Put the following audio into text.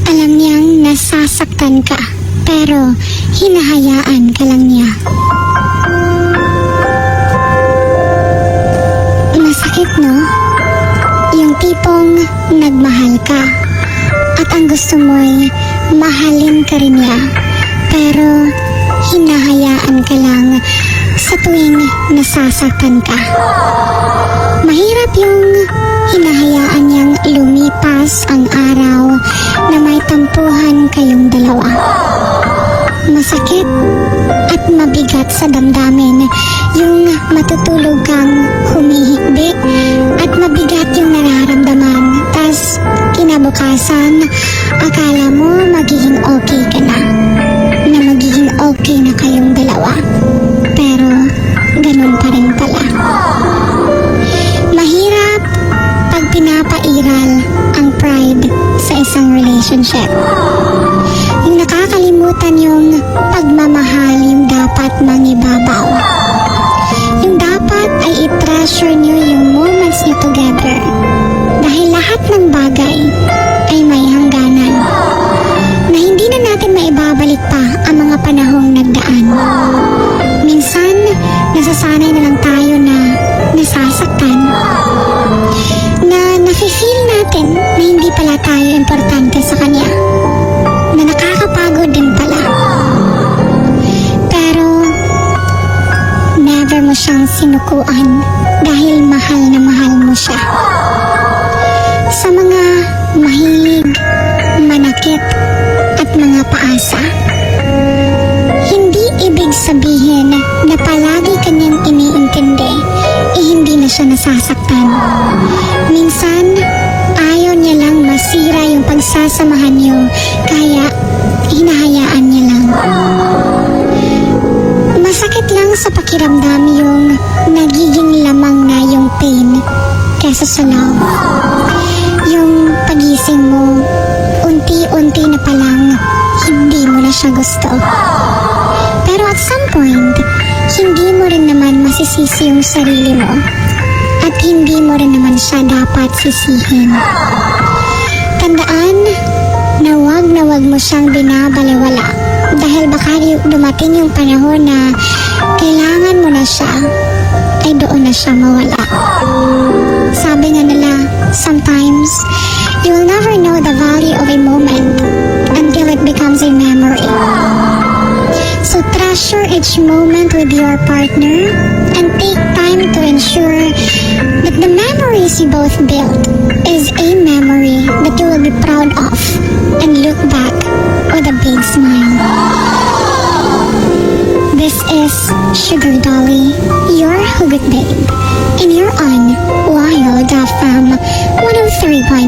Alam niyang nasasaktan ka, pero hinahayaan ka lang niya. Masakit, no? Yung tipong nagmahal ka at ang gusto mo'y mahalin ka rin niya, pero hinahayaan ka lang sa tuwing nasasaktan ka. Mahirap yung hinahayaan niyang lumipas ang araw na may tampuhan kayong dalawa. Masakit at mabigat sa damdamin yung matutulog kang humihikbi at mabigat yung nararamdaman. Tas kinabukasan, akala mo magiging okay ka na magiging okay na kayong dalawa. Pero ganun pa rin pala. Mahirap pag pinapairal ang pride sa isang relationship. Yung nakakalimutan yung pagmamahal yung dapat mangibabaw. Yung dapat ay i-treasure nyo yung moments nyo together. Dahil lahat ng bagay ay may hangganan. Na hindi na natin maibabalik pa ang mga panahong nagdaan. Minsan, nasasanay na lang tayo na nasasaktan. Na nafe-feel natin na hindi pala tayo importante sa kanya. Na nakakapagod din pala. Pero, never mo siyang sinukuan dahil mahal na mahal mo siya. Sa mga mahilig, manakit, at mga paasa, hindi ibig sabihin na palagi kanyang iniintindi, hindi na siya nasasaktan. Minsan, ayaw niya lang masira yung pagsasamahan niyo, kaya hinahayaan niya lang. Masakit lang sa pakiramdam yung nagiging lamang na yung pain kesa sa love. Yung pagising mo, unti-unti na palang hindi mo na siya gusto. Pero at some point, hindi mo rin naman masisisi yung sarili mo. At hindi mo rin naman siya dapat sisihin. Tandaan na wag mo siyang binabalewala. Dahil baka dumating yung panahon na kailangan mo na siya, ay doon na siya mawala. Sabi nga nila, sometimes, you will never know the value of a moment until it becomes a memory. So treasure each moment with your partner and take time to ensure that the memories you both built is a memory that you will be proud of and look back with a big smile. This is Sugar Dolly, your Hugot Babe, and you're on Wild FM 103.9.